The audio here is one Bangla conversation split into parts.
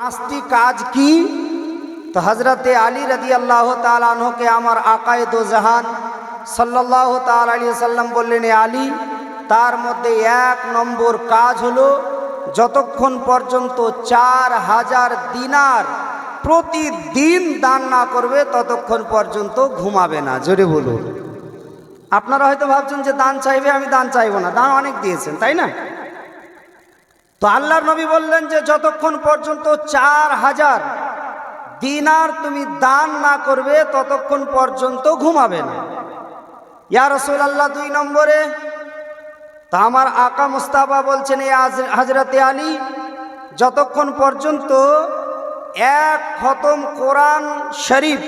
পাঁচটি কাজ কি? তো হজরতে আলী রাদিয়াল্লাহু তাআলা আনহুকে আমার আকায়ে দো জাহান সাল্লাল্লাহু তাআলা আলাইহি সাল্লাম বললেন, এ আলী, তার মধ্যে ১ নম্বর কাজ হলো যতক্ষণ পর্যন্ত ৪,০০০ দিনার প্রতিদিন দান না করবে ততক্ষণ পর্যন্ত ঘুমাবে না। জোরে বলুন। আপনারা হয়তো ভাবছেন যে দান চাইবে, আমি দান চাইবো না, দান অনেক দিয়েছেন, তাই না? তো আল্লাহর নবী বললেন যে যতক্ষণ পর্যন্ত ৪,০০০ দিনার তুমি দান না করবে ততক্ষণ পর্যন্ত ঘুমাবে না। ইয়া রাসূলুল্লাহ, ২ নম্বরে? তা আমার আকা মুস্তাফা বলছেন, এ হযরতে আলী, যতক্ষণ পর্যন্ত ১ খতম কোরআন শরীফ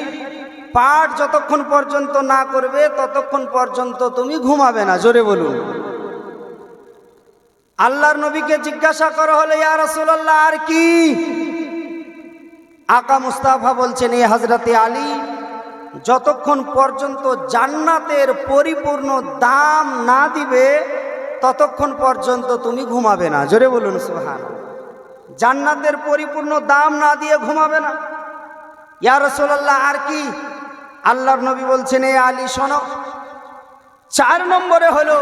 পাঠ যতক্ষণ পর্যন্ত না করবে ততক্ষণ পর্যন্ত তুমি ঘুমাবে না। জোরে বলুন। আল্লাহর নবীকে জিজ্ঞাসা করা হলো, ইয়া রাসূলুল্লাহ, আর কি? আকা মুস্তাফা বলছেন, এ হযরতে আলী, যতক্ষণ পর্যন্ত জান্নাতের পরিপূর্ণ দাম না দিবে ততক্ষণ পর্যন্ত তুমি ঘুমাবে না। জোরে বলুন সুবহানাল্লাহ। জান্নাতের পরিপূর্ণ দাম না দিয়ে ঘুমাবে না। ইয়া রাসূলুল্লাহ, আর কি? আল্লাহর নবী বলছেন, এ আলী শোনো, ৪ নম্বরে হলো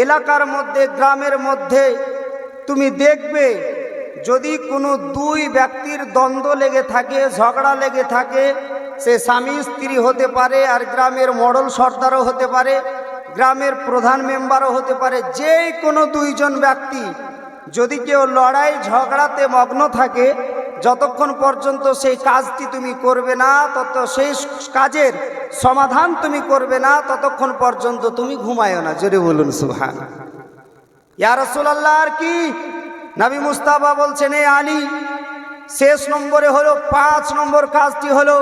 এলাকার মধ্যে, গ্রামের মধ্যে তুমি দেখবে যদি কোনো ২ ব্যক্তির দ্বন্দ্ব লেগে থাকে, ঝগড়া লেগে থাকে, সে স্বামী স্ত্রী হতে পারে, আর গ্রামের মডল সর্দারও হতে পারে, গ্রামের প্রধান মেম্বারও হতে পারে, যে কোনো ২ জন ব্যক্তি যদি কেউ লড়াই ঝগড়াতে মগ্ন থাকে, যতক্ষণ পর্যন্ত সেই কাজটি তুমি করবে না, সেই কাজের সমাধান তুমি করবে না ততক্ষণ পর্যন্ত তুমি ঘুমায়ো না। জোরে বলুন সুবহানাল্লাহ। ইয়া রাসূলুল্লাহ, আর কি? নবী মুস্তাফা বলছেন, এ আলী, শেষ নম্বরে হলো ৫ নম্বর কাজটি হলো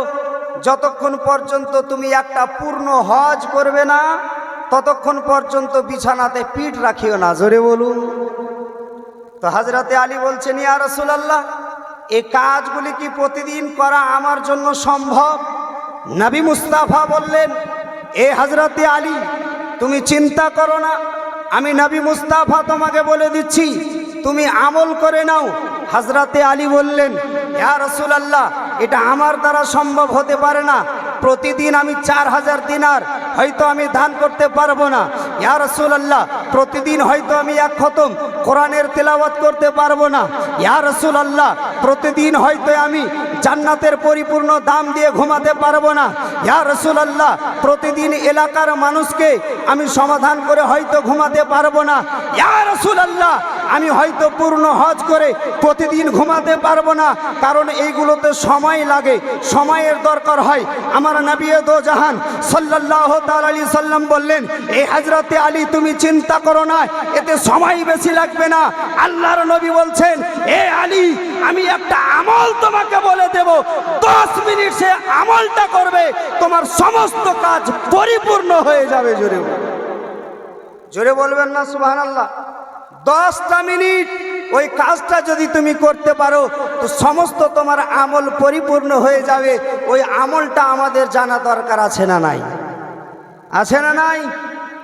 যতক্ষণ পর্যন্ত তুমি একটা পূর্ণ হজ করবে না ততক্ষণ পর্যন্ত বিছানাতে পিঠ রাখিও না। জোরে বলুন। তো হযরতে আলী বলছেন, ইয়া রাসূলুল্লাহ, এই কাজগুলি কি প্রতিদিন করা আমার জন্য সম্ভব? নবী মুস্তাফা বললেন, এ হযরতে আলী, তুমি চিন্তা করো না, আমি নবী মুস্তাফা তোমাকে বলে দিচ্ছি, তুমি আমল করে নাও। হযরতে আলী বললেন, ইয়া রাসূলুল্লাহ, এটা আমার দ্বারা সম্ভব হতে পারে না, প্রতিদিন আমি ৪,০০০ দিনার হয়তো আমি দান করতে পারবো না। ইয়া রাসূলুল্লাহ, প্রতিদিন হয়তো আমি ১ খতম কোরআনের তেলাওয়াত করতে পারবো না। ইয়া রাসূলুল্লাহ, প্রতিদিন হয়তো আমি জান্নাতের পরিপূর্ণ দাম দিয়ে ঘুমাতে পারবো না। ইয়া রাসূলুল্লাহ, প্রতিদিন এলাকার মানুষকে আমি সমাধান করে হয়তো ঘুমাতে পারবো না। ইয়া রাসূলুল্লাহ, আমি হয়তো পূর্ণ হজ করে প্রতিদিন ঘুমাতে পারবো না, কারণ এইগুলোতে সময় লাগে, সময়ের দরকার হয়। আমার নবী দো জাহান সাল্লাল্লাহু তাআলা আলাইহি সাল্লাম বললেন, এই হযরতে আলী, তুমি চিন্তা করো না, এতে সময় বেশি লাগবে না। আল্লাহর নবী বলছেন, এ আলী, আমি একটা আমল তোমাকে বলে দেব, 10 মিনিট সে আমলটা করবে, তোমার সমস্ত কাজ পরিপূর্ণ হয়ে যাবে। জোরে জোরে বলবেন না সুবহানাল্লাহ? 10টা মিনিট ওই কাজটা যদি তুমি করতে পারো তো সমস্ত তোমার আমল পরিপূর্ণ হয়ে যাবে। ওই আমলটা আমাদের জানা দরকার আছে না নাই? আছে না নাই?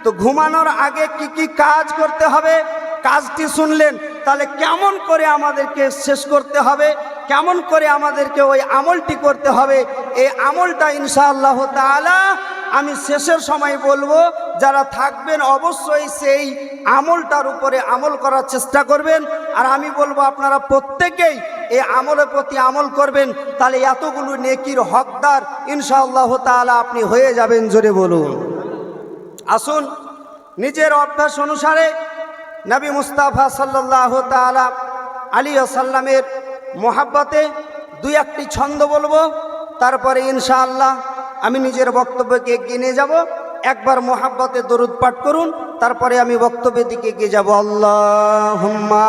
তো ঘুমানোর আগে কি কি কাজ করতে হবে কাজটি শুনলেন, তাহলে কেমন করে আমাদেরকে শেষ করতে হবে, কেমন করে আমাদেরকে ওই আমলটি করতে হবে, এই আমলটা ইনশাআল্লাহ তাআলা আমি শেষের সময় বলবো। যারা থাকবেন অবশ্যই সেই আমলটার উপরে আমল করার চেষ্টা করবেন, আর আমি বলবো আপনারা প্রত্যেকেই এই আমলের প্রতি আমল করবেন, তাহলে এতগুলো নেকির হকদার ইনশাআল্লাহ তাআলা আপনি হয়ে যাবেন। জোরে বলুন। আসুন, নিজের অভ্যাস অনুসারে নবী মুস্তাফা সাল্লাল্লাহু তাআলা আলাইহি ওয়াসাল্লামের মোহাব্বতে ২-১টি ছন্দ বলবো, তারপরে ইনশাআল্লাহ আমি নিজের বক্তব্যকে এগিয়ে নিয়ে যাব। একবার মোহাব্বতে দরুদ পাঠ করুন, তারপরে আমি বক্তব্যের দিকে এগিয়ে যাব। আল্লাহুম্মা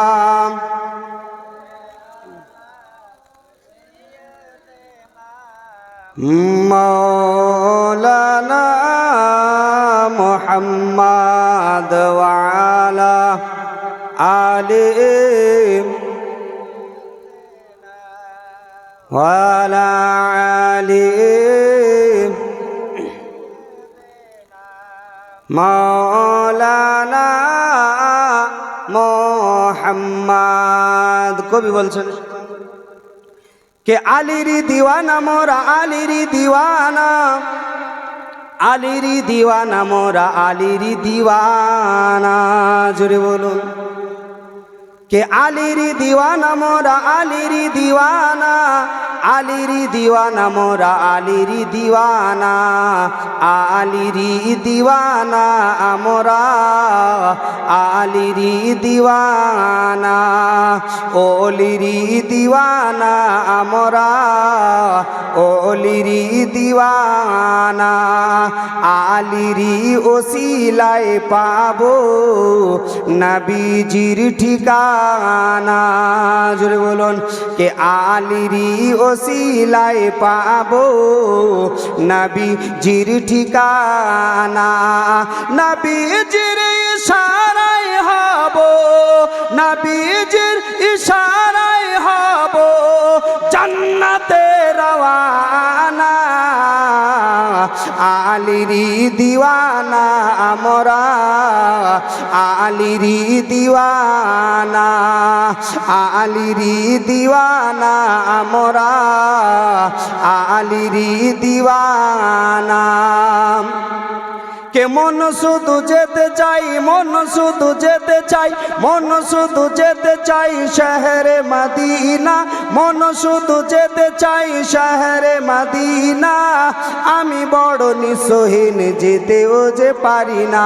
মাওলানা মুহাম্মাদ ওয়া আলা আলিহি ওয়া আলা আলিহি মাওলানা মুহাম্মাদ। কবি বলছেন, কে আলিরি দিওয়ানা মোরা আলিরি দিওয়ানা, আলিরি দিওয়ানা মোরা আলিরি দিওয়ানা, জোরে বলুন। কে আলিরি দিওয়ানা মোরা আলিরি দিওয়ানা, আলিরি দিওয়ানা মোরা আলিরি দিওয়ানা, আলিরি দিওয়ানা মোরা আলিরি দিওয়ানা, ওলিরি দিওয়ানা মোরা ওলিরি দিওয়ানা, আলিরি ওসিলায় পাবো নবীজির ঠিকানা, জোরে বলুন। কে আলিরি ওসিলায় পাবো নবীজির ঠিকানা, নবীজির ইশারায় হব, নবীজির ইশারায় হব জান্নাতে রওয়ানা, আলিরি দিওয়ানা আমরা আলিরি দিওয়ানা, আলিরি দিওয়ানা আমরা আলিরি দিওয়ানা। কে মন শুধু যেতে চাই, মন শুধু যেতে চাই, মন শুধু যেতে চাই শহরে মদিনা, মন শুধু যেতে চাই শহরে মদিনা, আমি বড় নিঃসহীন যেতেও যে পারি না।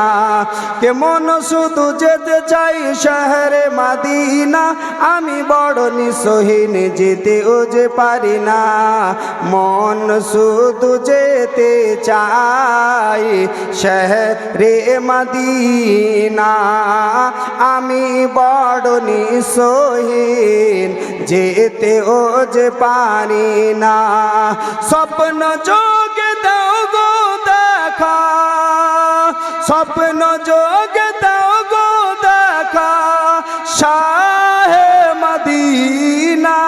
কে মন শুধু যেতে চাই শহরে মদিনা, আমি বড় নিঃসহীন যেতেও যে পারি না, মন শুধু যেতে চাই শহরে মদিনা, আমি বড় নিঃসহীন যেতেও যে পারি না। স্বপ্ন যোগে দাও গো দেখা, স্বপ্ন যোগে দাও গো দেখা শাহে মদিনা,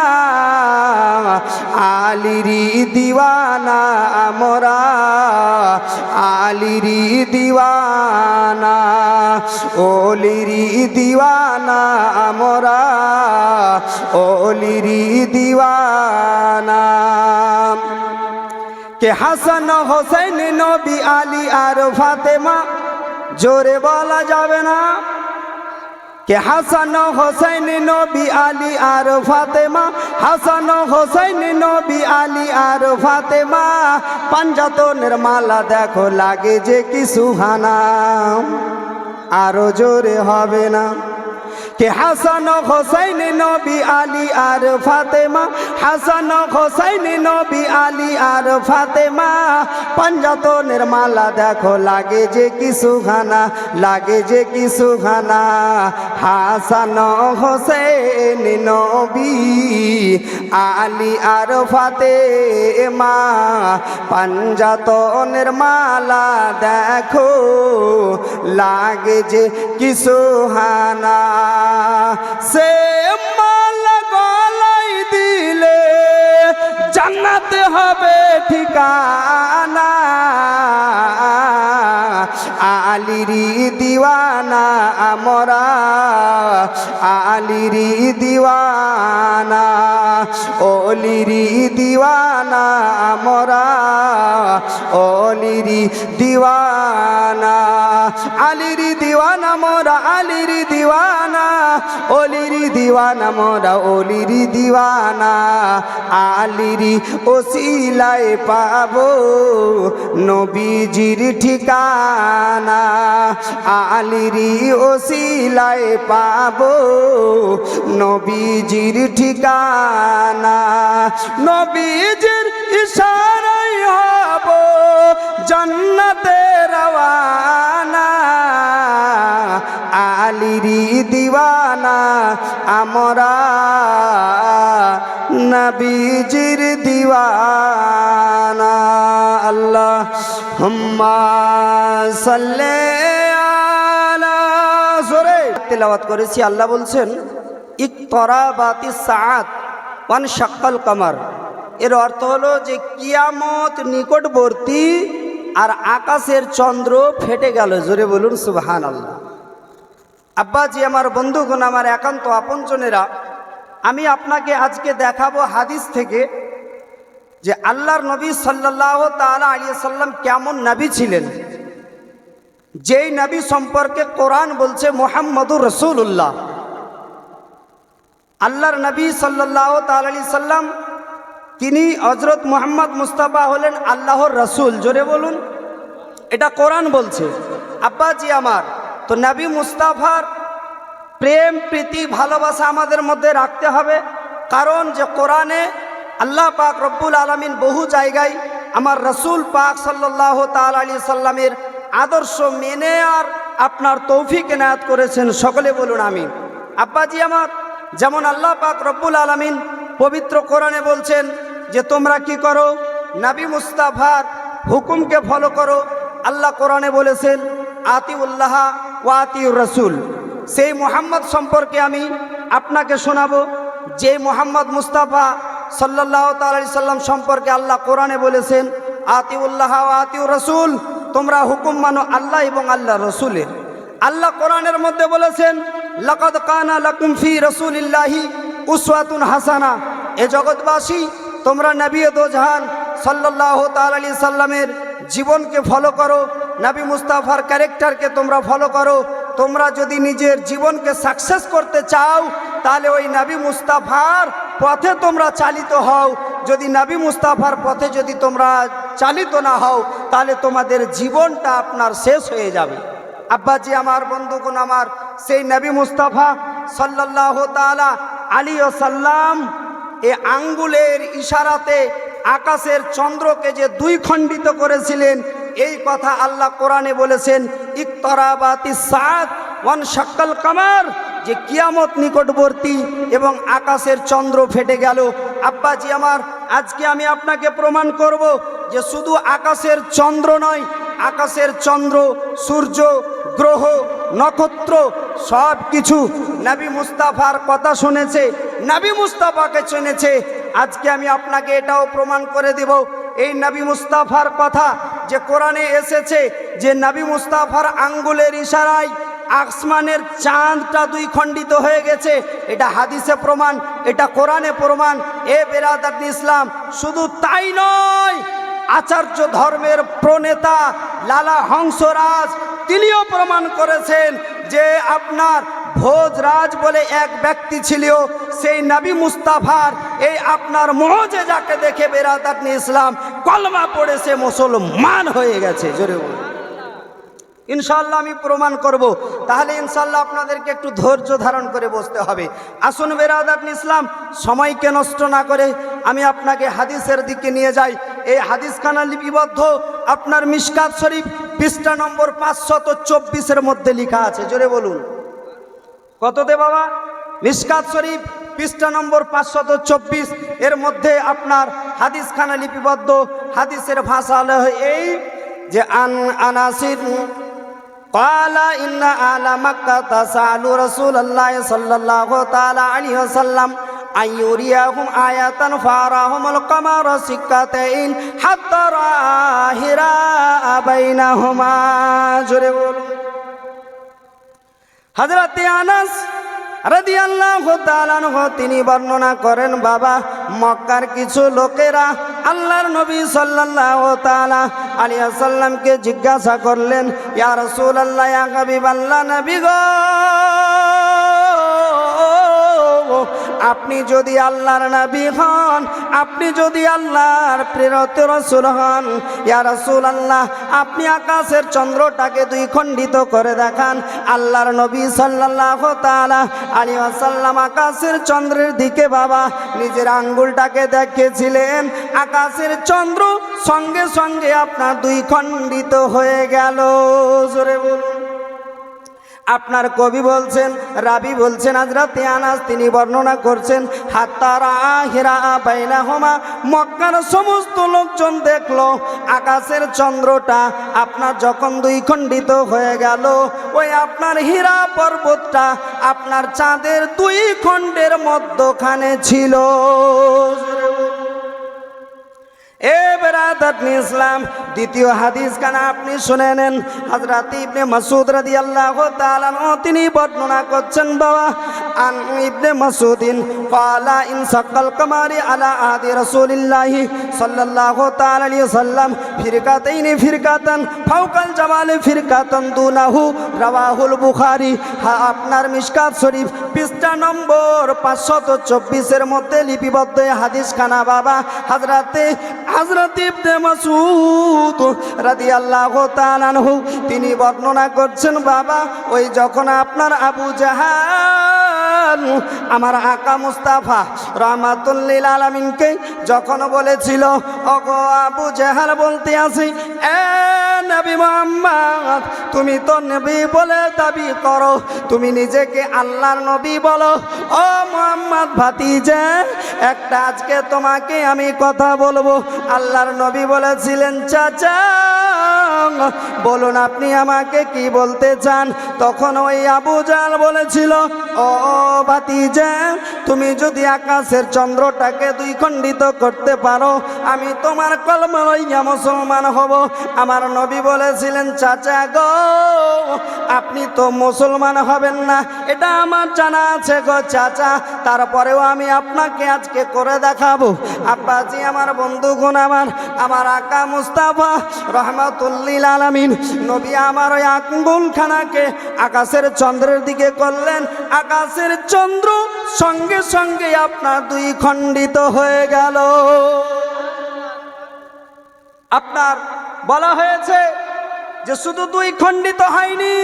আলিরি দিওয়ানা আমরা আলিরি দিওয়ানা, ওলিরি দিওয়ানা আমরা ওলিরি দিওয়ানা। কে হাসান হোসেন নবী আলী আর ফাতেমা, জোরে বলা যাবে না। কে হাসান হোসেন নবী আলী আর ফাতেমা, হাসান হোসেন নবী আলী আর ফাতেমা, পাঞ্জাতনের মালা দেখো লাগে যে কি সুহানা, আরো জোরে হবে না। কে হাসান হোসেন নবী আলী আর ফাতেমা, হাসান হোসেন নবী আলী আর ফাতেমা, পাঞ্জাতনের মালা দেখো লাগে যে কি সুহানা, লাগে যে কি সুহানা, হাসান হোসেন নবী আলী আর ফাতেমা, পাঞ্জাতনের মালা দেখো লাগে যে কি সুহানা, সে মালা গলাই দিলে জান্নাত হবে ঠিকানা, আলিরি দিওয়ানা আমরা আলিরি দিওয়ানা, ওলিরি দিওয়ানা আমরা ওলিরি দিওয়ানা, আলিরি দিওয়ানা মোরা আলিরি দিওয়ানা, ওলিরি দিওয়ানা মোরা ওলিরি দিওয়ানা, আলিরি ওসিলায় পাবো নবীজির ঠিকানা, আলিরি ওসিলায় পাবো নবীজির ঠিকানা, নবীজির ইশারায় হব জান্নাতে রওয়ানা, আলিরি দিওয়ানা আমরা নবীজির দিওয়ানা। আল্লাহুম্মা সাল্লি আলা, সূরা তেলাওয়াত করেছি। আল্লাহ বলছেন ইকতরাবাতিস সাআত ওয়ান শাক্কাল কামার, এর অর্থ হলো যে কিয়ামত নিকটবর্তী আর আকাশের চন্দ্র ফেটে গেল। জোরে বলুন সুবহানাল্লাহ। আব্বাজি, আমার বন্ধুগণ, আমার একান্ত আপনজনেরা, আমি আপনাকে আজকে দেখাবো হাদিস থেকে যে আল্লাহর নবী সাল্লাল্লাহু তাআলা আলাইহি সাল্লাম কেমন নবী ছিলেন, যেই নবী সম্পর্কে কোরআন বলছে মুহাম্মদুর রাসূলুল্লাহ। আল্লাহর নবী সাল্লাল্লাহু তাআলা আলাইহি সাল্লাম তিনি হযরত মুহাম্মদ মুস্তাফা হলেন আল্লাহর রাসূল। জোরে বলুন, এটা কোরআন বলছে। আব্বাজি আমার, তো নবী মুস্তাফার প্রেম প্রীতি ভালোবাসা আমাদের মধ্যে রাখতে হবে, কারণ যে কোরআনে আল্লাহ পাক রব্বুল আলামিন বহু জায়গায় আমার রাসূল পাক সাল্লাল্লাহু তাআলা আলাইহি সাল্লামের আদর্শ মেনে আর আপনার তৌফিক এনায়েত করেছেন। সকলে বলুন আমিন। আব্বাজি আমার, যেমন আল্লাহ পাক রব্বুল আলামিন পবিত্র কোরআনে বলছেন যে তোমরা কি করো, নবী মুস্তাফার হুকুমকে ফলো করো। আল্লাহ কোরআনে বলেছেন আতিউল্লাহ ওয়া আতিউর রাসূল। সেই মুহাম্মদ সম্পর্কে আমি আপনাকে শোনাবো, যে মুহাম্মদ মুস্তাফা সাল্লাল্লাহু তাআলা আলাইহি সাল্লাম সম্পর্কে আল্লাহ কোরআনে বলেছেন আতিউল্লাহ ওয়া আতিউর রাসূল, তোমরা হুকুম মানো আল্লাহ এবং আল্লাহ রসুলের। আল্লাহ কোরআনের মধ্যে বলেছেন লাকাদ কানা লাকুম ফি রাসূলিল্লাহি উসওয়াতুন হাসানা। এ জগৎবাসী, তোমরা নবী দো জাহান সাল্লাল্লাহু তাআলা আলাইহি সাল্লামের জীবনকে ফলো করো, নবী মুস্তাফার ক্যারেক্টারকে তোমরা ফলো করো। তোমরা যদি নিজের জীবনকে সাকসেস করতে চাও তাহলে ওই নবী মুস্তাফার পথে তোমরা চালিত হও। যদি নবী মুস্তাফার পথে যদি তোমরা চালিত না হও তাহলে তোমাদের জীবনটা আপনার শেষ হয়ে যাবে। আব্বাজি আমার, বন্ধুগণ আমার, সেই নবী মুস্তাফা সাল্লাল্লাহু তাআলা আলাইহি ওয়াসাল্লাম এই আঙ্গুলের ইশারাতে আকাশের চন্দ্রকে যে দুই খণ্ডিত করেছিলেন, এই কথা আল্লাহ কোরআনে বলেছেন ইকতারাবাতিস সাআত ওয়ানশাক্কাল কামার, যে কিয়ামত নিকটবর্তী এবং আকাশের চন্দ্র ফেটে গেল। আব্বাজি আমার, আজকে আমি আপনাকে প্রমাণ করব যে শুধু আকাশের চন্দ্র নয়, আকাশের চন্দ্র, সূর্য, গ্রহ, নক্ষত্র সব কিছু নবী মুস্তাফার কথা শুনেছে, নবী মুস্তাফাকে চিনেছে। আজকে আমি আপনাকে এটাও প্রমাণ করে দেব এই নবী মুস্তাফার কথা যে কোরআনে এসেছে যে নবী মুস্তাফার আঙ্গুলের ইশারায় আসমানের চাঁদটা দুই খণ্ডিত হয়ে গেছে। এটা হাদিসে প্রমাণ, এটা কোরআনে প্রমাণ। এ বেরাদাত ইসলাম, শুধু তাই নয়, আচার্য ধর্মের প্রণেতা লালা হংসরাজ তিনিও প্রমাণ করেছেন যে আপনার ভোজরাজ বলে এক ব্যক্তি ছিল, সেই নবী মুস্তাফার এই আপনার মুআজিজাকে দেখে বেরাদাত ইসলাম কলমা পড়েছে, মুসলমান হয়ে গেছে। জোরে বলুন। ইনশাআল্লাহ আমি প্রমাণ করব। তাহলে ইনশাআল্লাহ আপনাদেরকে একটু ধৈর্য ধারণ করে বসতে হবে। আসুন বেরাদাত ইসলাম, সময়কে নষ্ট না করে আমি আপনাকে হাদিসের দিকে নিয়ে যাই। এই হাদিসখানা লিপিবদ্ধ আপনার মিশকাত শরীফ পৃষ্ঠা নম্বর 524-এর মধ্যে লেখা আছে। জোরে বলুন কততে বাবা? মিশকাত শরীফ পৃষ্ঠা নম্বর 524 এর মধ্যে আপনার হাদিসখানা লিপিবদ্ধ। হাদিসের ভাষা হলো এই যে আনাসির قال إن أهل مكة سألوا رسول الله صلى الله تعالى عليه وسلم أن يريهم آية فأراهم القمر سكتين حتى رأى هراء بينهما। হযরত আনাস রাদিয়াল্লাহু তাআলা আনহু তিনি বর্ণনা করেন, বাবা মক্কার কিছু লোকেরা আল্লাহর নবী সাল্লাল্লাহু তাআলা আলাইহি ওয়াসাল্লামকে জিজ্ঞাসা করলেন, ইয়া রাসূলুল্লাহ, ইয়া হাবিবাল্লাহ, নবী গো, আপনি যদি আল্লাহর নবী হন, আপনি যদি আল্লাহর প্রেরিত রাসূল হন, ইয়া রাসূলুল্লাহ, আপনি আকাশের চন্দ্রটাকে দুই খণ্ডিত করে দেখান। আল্লাহর নবী সাল্লাল্লাহু তাআলা আলাইহি ওয়াসাল্লাম আকাশের চন্দ্রের দিকে বাবা নিজের আঙ্গুলটাকে দেখেছিলেন, আকাশের চন্দ্র সঙ্গে সঙ্গে আপনার দুই খণ্ডিত হয়ে গেল। জোরে বলুন। আপনার কবি বলছেন, রাবি বলছেন, হযরত আনাস তিনি বর্ণনা করছেন, হাত্তা রাআ হিরা বাইনাহুমা, মক্কার সমস্ত লোকজন দেখলো আকাশের চন্দ্রটা আপনার যখন দুই খণ্ডিত হয়ে গেল, ওই আপনার হীরা পর্বতটা আপনার চাঁদের দুই খণ্ডের মধ্যখানে ছিল। এ বেরা শাহাদাত ইসলাম। দ্বিতীয় হাদিস কানা আপনি শুনে নেন। হযরত ইবনে মাসউদ রাদিয়াল্লাহু তাআলা তিনি বর্ণনা করছেন বাবা, আন ইবনে মাসউদিন ক্বালা ইন সাকাল কামারি আলা আদি রাসূলিল্লাহি সাল্লাল্লাহু তাআলা আলাইহি ওয়াসাল্লাম ফিরকাতাইনি ফিরকাতান ফাওকাল জামালি ফিরকাতান দুনাহু রাওয়াহুল বুখারী। আপনার মিশকাত শরীফ পৃষ্ঠা নম্বর 524 এর মধ্যে লিপিবদ্ধ হাদিস খানা বাবা। হযরত ইবনে মাসউদ রাদিয়াল্লাহু তাআলা আনহু তিনি বর্ণনা করছেন বাবা, ওই যখন আপনার আবু জাহাল আমার আকা মুস্তাফা রাহমাতুল লিল আলামিনকে যখন বলেছিল, ওগো আবু জাহাল বলতে আছি, এ নবী মুহাম্মদ তুমি তো নবী বলে দাবি করো, তুমি নিজেকে আল্লাহর নবী বলো। ও মুহাম্মদ ভাতিজা, একটা আজকে তোমাকে আমি কথা বলবো। আল্লাহর নবী বলেছিলেন, চাচা বলুন আপনি আমাকে কি বলতে চান? তখন ওই আবু জাহল বলেছিল, ও ভাতিজা তুমি যদি আকাশের চন্দ্রটাকে দুই খণ্ডিত করতে পারো, আমি তোমার কলমা লইয়া মুসলমান হব। আমার নবী বলেছিলেন, চাচা গো আপনি তো মুসলমান হবেন না, এটা আমার জানা আছে গো চাচা, তারপরেও আমি আপনাকে আজকে করে দেখাবো। আব্বাজি আমার বন্ধুগণ, আমার আকা মুস্তাফা রাহমাতুল লিল আলামিন নবী আমার ওই আঙ্গুলখানাকে আকাশের চন্দ্রের দিকে করলেন, আকাশের চন্দ্র সঙ্গে সঙ্গে আপনার দুই খণ্ডিত হয়ে গেল। আপনার বলা হয়েছে যে শুধু দুই খণ্ডিত হয়নি,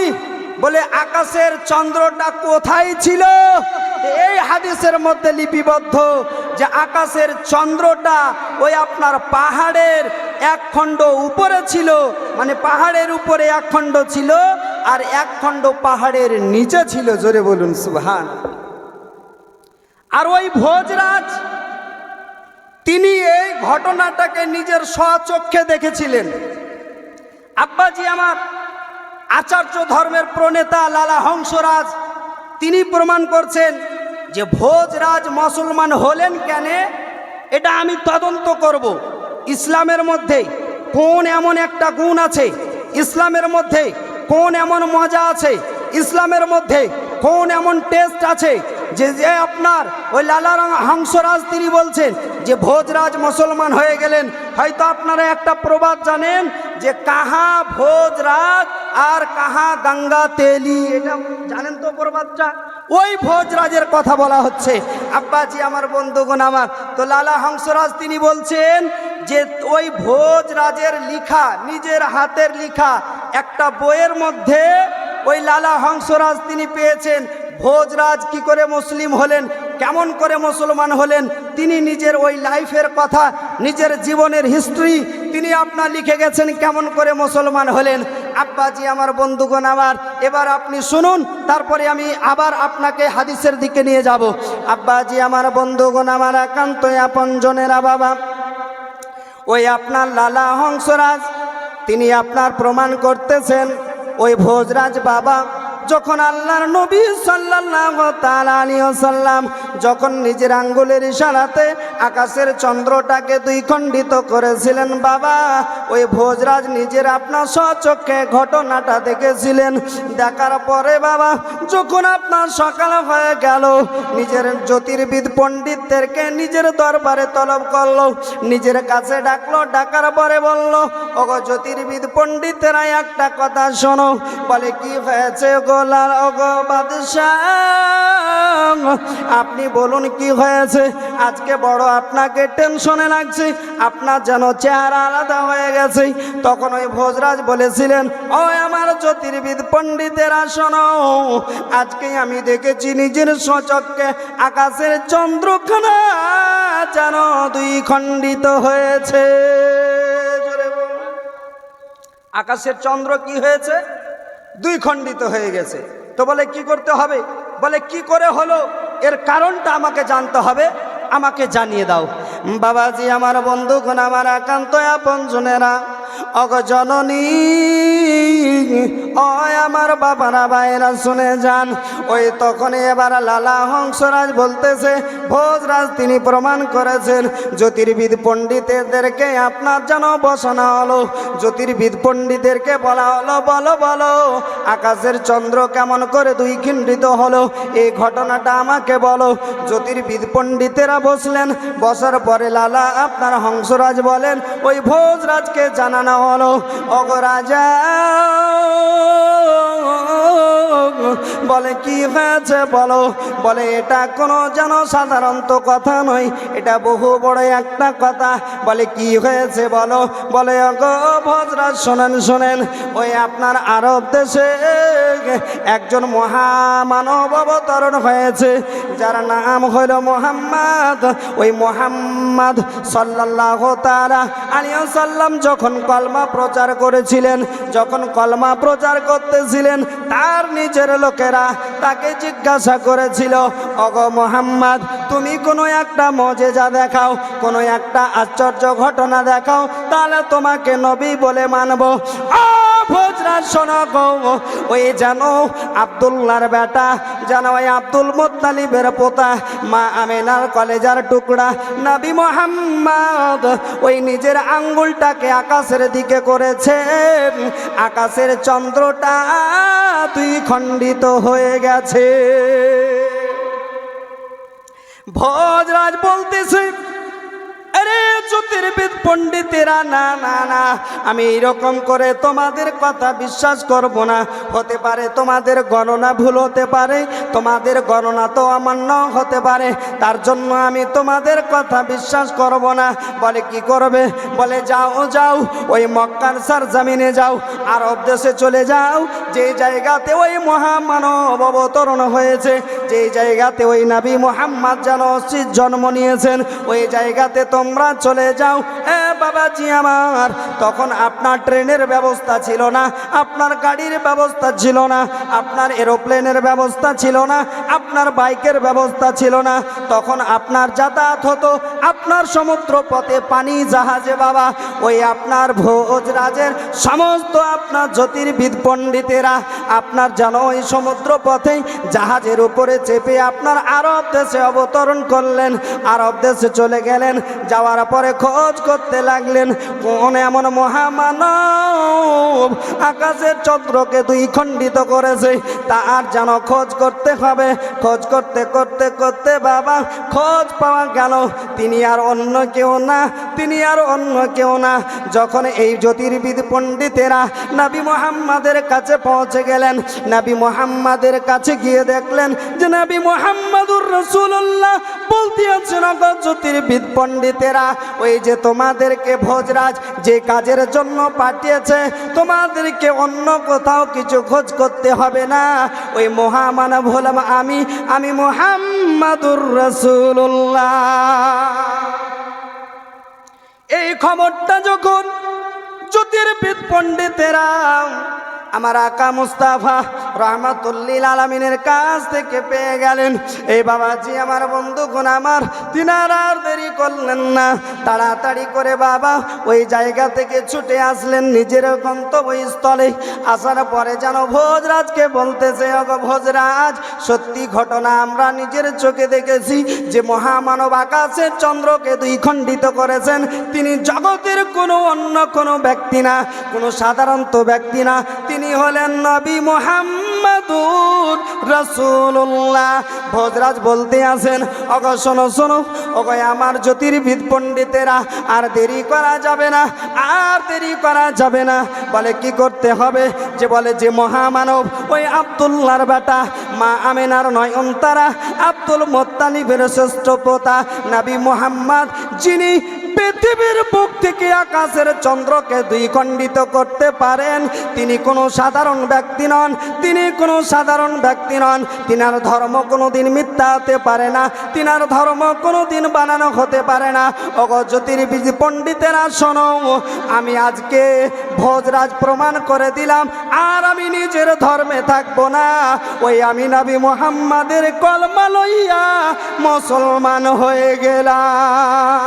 বলে আকাশের চন্দ্রটা কোথায় ছিল? এই হাদিসের মধ্যে লিপিবদ্ধ যে আকাশের চন্দ্রটা ওই আপনার পাহাড়ের এক খণ্ড উপরে ছিল, মানে পাহাড়ের উপরে এক খণ্ড ছিল আর এক খণ্ড পাহাড়ের নিচে ছিল। জোরে বলুন সুবহান। আর ওই ভোজরাজ তিনি এই ঘটনাটাকে নিজের স্বচক্ষে দেখেছিলেন। আব্বাজি আমার আচার্য ধর্মের প্রণেতা লালা হংসরাজ তিনি প্রমাণ করছেন যে ভোজরাজ মুসলমান হলেন কেন, এটা আমি তদন্ত করব। ইসলামের মধ্যে কোন এমন একটা গুণ আছে, ইসলামের মধ্যে কোন এমন মজা আছে, ইসলামের মধ্যে কোন এমন টেস্ট আছে যে আপনার ওই লালা হংসরাজ তিনি বলছেন যে ভোজরাজ মুসলমান হয়ে গেলেন। হয়তো আপনারা একটা প্রবাদ জানেন যে কাহা ভোজরাজ আর কাহা গঙ্গা তেলি, এটা জানেন তো প্রবাদটা? ওই ভোজরাজের কথা বলা হচ্ছে। আব্বাজি আমার বন্ধুগণ আমার, তো লালা হংসরাজ তিনি বলছেন যে ওই ভোজরাজের লিখা, নিজের হাতের লিখা একটা বইয়ের মধ্যে ওই লালা হংসরাজ তিনি পেয়েছেন ভোজরাজ কি করে মুসলিম হলেন, কেমন করে মুসলমান হলেন। তিনি নিজের ওই লাইফের কথা, নিজের জীবনের হিস্ট্রি তিনি আপনার লিখে গেছেন কেমন করে মুসলমান হলেন। আব্বাজি আমার বন্ধুগণ আমার, এবার আপনি শুনুন, তারপরে আমি আবার আপনাকে হাদিসের দিকে নিয়ে যাব। আব্বাজি আমার বন্ধুগণ আমার, একান্ত আপনজনেরা বাবা, ওই আপনার লালা হংসরাজ তিনি আপনার প্রমাণ করতেছেন ওই ভোজরাজ বাবা যখন আল্লাহর নবী সাল্লাল্লাহু তাআলা আলাইহি ওয়াসাল্লাম যখন নিজের আঙ্গুলের ইশারাতে আকাশের চন্দ্রটাকে দুই খণ্ডিত করেছিলেন বাবা, ওই ভোজরাজ নিজের আপনার স্বচক্ষে ঘটনাটা দেখেছিলেন। দেখার পরে বাবা যখন আপনার সকাল হয়ে গেল, নিজের জ্যোতির্বিদ পণ্ডিতদেরকে নিজের দরবারে তলব করলো, নিজের কাছে ডাকলো। ডাকার পরে বলল, ওগো জ্যোতির্বিদ পণ্ডিতেরা একটা কথা শোনো। বলে কি হয়েছে গো বাদশাহ, আপনি বলুন কি হয়েছে? আজকে বড় আপনাকে টেনশনে লাগছে, আপনার যেন চেহারা আলাদা হয়ে গেছে। তখন ওই ভোজরাজ বলেছিলেন, ও আমার জ্যোতির্বিদ পণ্ডিতেরা শোনো, আজকে আমি দেখেছি নিজের স্বচক্ষে আকাশের চন্দ্রখানা যেন দুই খণ্ডিত হয়েছে। আকাশের চন্দ্র কি হয়েছে? দুই খণ্ডিত হয়ে গেছে। তো বলে কি করতে হবে? বলে কি করে হলো, এর কারণটা আমাকে জানতে হবে, আমাকে জানিয়ে দাও। বাবাজি আমার বন্ধুগণ আমার, একান্ত আপনজনেরা, অগ জননী ও আমার বাবারা ভাইরা শুনে যান। ওই তখন এবার লালা হংসরাজ বলতেছে, ভোজরাজ তিনি প্রমাণ করেছেন। জ্যোতির্বিদ পণ্ডিতদেরকে আপনার যেন বসানো হলো, জ্যোতির্বিদ পণ্ডিতদেরকে বলা হলো, বলো বলো আকাশের চন্দ্র কেমন করে দুই খণ্ডিত হলো, এই ঘটনাটা আমাকে বলো। জ্যোতির্বিদ পণ্ডিতেরা বসলেন, বসার পরে লালা আপনার হংসরাজ বলেন, ওই ভোজরাজকে জানানো হলো, অগ রাজা বলে কি হয়েছে বলো। বলে এটা কোনো যেন সাধারণত কথা নয়, এটা বহু বড় একটা কথা। বলে কি হয়েছে বলো। বলে অগো ভোজরাজ শোনেন শোনেন, ওই আপনার আরব দেশে একজন মহামানব অবতরণ হয়েছে, যার নাম হইল মুহাম্মদ। ওই মুহাম্মদ সাল্লাল্লাহু তাআলা আলাইহি ওয়াসাল্লাম যখন কলমা প্রচার করেছিলেন, যখন কলমা প্রচার করতেছিলেন, তার নিজের লোকেরা তাকে জিজ্ঞাসা করেছিল, ওগো মুহাম্মদ তুমি কোনো একটা মুজিজা দেখাও, কোনো একটা আশ্চর্য ঘটনা দেখাও, তাহলে তোমাকে নবী বলে মানব। ভোজরাজ শোনো গো, ওই জানো আব্দুল্লাহর বেটা, জানো ওই আব্দুল মুত্তালিবের পোতা, মা আমেনার কলেজার টুকরা নবী মুহাম্মদ ওই নিজের আঙ্গুলটাকে আকাশের দিকে করেছে, আকাশের চন্দ্রটা দুই খণ্ডিত হয়ে গেছে। ভোজরাজ বলতেছে, আরে জ্যোতির্বিদ পণ্ডিতেরা, না না না, আমি এইরকম করে তোমাদের কথা বিশ্বাস করব না। হতে পারে তোমাদের গণনা ভুল হতে পারে, তোমাদের গণনা তো অমান্য হতে পারে, তার জন্য আমি তোমাদের কথা বিশ্বাস করব না। বলে কি করবে। বলে যাও যাও ওই মক্কার সরজমিনে যাও, আরব দেশে চলে যাও, যে জায়গাতে ওই মহামানব অবতরণ হয়েছে, যে জায়গাতে ওই নবী মুহাম্মদ যেন জন্ম নিয়েছেন, ওই জায়গাতে তোমরা চলে যাও। এ বাবাজি আমার, তখন আপনার ট্রেনের ব্যবস্থা ছিল না, আপনার গাড়ির ব্যবস্থা ছিল না, আপনার এরোপ্লেনের ব্যবস্থা ছিল না, আপনার বাইকের ব্যবস্থা ছিল না, তখন আপনার যাতায়াত হতো আপনার সমুদ্র পথে পানি জাহাজে। বাবা ওই আপনার ভোজরাজের সমস্ত আপনার জ্যোতির্বিদ পণ্ডিতেরা আপনার যেন ওই সমুদ্র পথে জাহাজের উপরে চেপে আপনার আরব দেশে অবতরণ করলেন, আরব দেশে চলে গেলেন। যাওয়ার পরে খোঁজ করতে লাগলেন, কোন এমন মহামানব আকাশের চন্দ্রকে দুই খণ্ডিত করেছে, তার যেন খোঁজ করতে হবে। খোঁজ করতে করতে করতে বাবা খোঁজ পাওয়া গেল, তিনি আর অন্য কেউ না, তিনি আর অন্য কেউ না। যখন এই জ্যোতির্বিদ পণ্ডিতেরা নবী মুহাম্মাদের কাছে পৌঁছে গেলেন, নবী মুহাম্মাদের কাছে গিয়ে দেখলেন যে নবী মুহাম্মাদুর রাসূলুল্লাহ বলতে আছেন, জ্যোতির্বিদ পণ্ডিতেরা ওই যে তোমাদেরকে ভোজরাজ যে কাজের জন্য পাঠিয়েছে, তোমাদেরকে অন্য কোথাও কিছু খোঁজ করতে হবে না, ওই মহামানব হলাম আমি মুহাম্মাদুর রাসূলুল্লাহ। এই খবরটা যখন জ্যোতির্বিদ পণ্ডিতেরা আমার আকা মুস্তাফা রহমাতুল্লিল আলামিনের কাছ থেকে পেয়ে গেলেন, এই বাবাজি আমার বন্ধুগণ আমার, তিনারা আর দেরি করলেন না, তাড়াতাড়ি করে বাবা ওই জায়গা থেকে ছুটে আসলেন নিজের গন্তব্যস্থলে। আসার পরে যেন ভোজরাজকে বলতেছে, ওগো ভোজরাজ সত্যি ঘটনা আমরা নিজের চোখে দেখেছি যে মহামানব আকাশের চন্দ্রকে দুই খণ্ডিত করেছেন, তিনি জগতের কোনো অন্য কোনো ব্যক্তি না, কোনো সাধারণত ব্যক্তি না, তিনি হলেন নবী মুহাম্মাদুর রাসূলুল্লাহ। ভোজরাজ বলতে আছেন, ওগো শোনো শোনো, ওগো আমার জ্যোতির্বিদ পণ্ডিতেরা, আর দেরি করা যাবে না, আর দেরি করা যাবে না। বলে কি করতে হবে। যে বলে যে মহামানব ওই আব্দুল্লাহর বেটা, মা আমেনার নয়নতারা, আব্দুল মুত্তালিবের শ্রেষ্ঠ পোতা নবী মুহাম্মদ, যিনি পৃথিবীর বুক থেকে আকাশের চন্দ্রকে দুই খণ্ডিত করতে পারেন, তিনি কোনো সাধারণ ব্যক্তি নন, তিনি কোনো সাধারণ ব্যক্তি নন। তিনার ধর্ম কোনো দিন মিথ্যা হতে পারে না, তিনার ধর্ম কোনো দিন বানানো হতে পারে না। ওগো জ্যোতির্বিদ পণ্ডিতেরা শোনো, আমি আজকে ভোজরাজ প্রমাণ করে দিলাম, আর আমি নিজের ধর্মে থাকবো না, ওই আমি নবী মুহাম্মাদের কলমা লইয়া মুসলমান হয়ে গেলাম।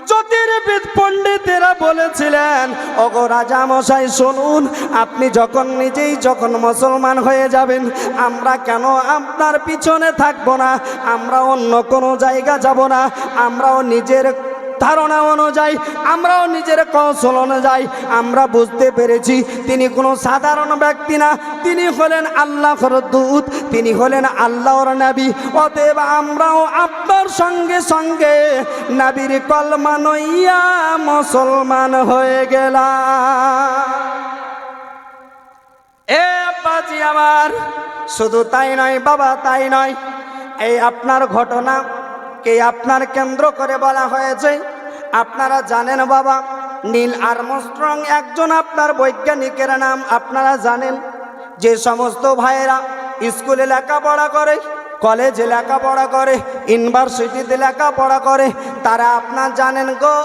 জ্যোতির্বিদ পণ্ডিতেরা বলেছিলেন, ওগো রাজা মশাই শুনুন, আপনি যখন মুসলমান হয়ে যাবেন, আমরা কেন আপনার পিছনে থাকবো না? আমরা অন্য কোনো জায়গা যাব না। আমরাও নিজের ধারণা অনুযায়ী, আমরাও নিজের কৌশল অনুযায়ী আমরা বুঝতে পেরেছি তিনি কোনো সাধারণ ব্যক্তি না, তিনি হলেন আল্লাহর দূত, তিনি হলেন আল্লাহর নবী। অতএব আমরাও আপনার সঙ্গে সঙ্গে নবীর কলমা নইয়া মুসলমান হয়ে গেলাম। এ বাজি আমার, শুধু তাই নয় বাবা, তাই নয়, এই আপনার ঘটনা কে আপনার কেন্দ্র করে বলা হয়েছে। আপনারা জানেন বাবা, নীল আর্মস্ট্রং একজন আপনার বৈজ্ঞানিকের নাম আপনারা জানেন। যে সমস্ত ভাইয়েরা স্কুলে লেখাপড়া করে, কলেজে লেখাপড়া করে, ইউনিভার্সিটিতে লেখাপড়া করে, তারা আপনার জানেন গো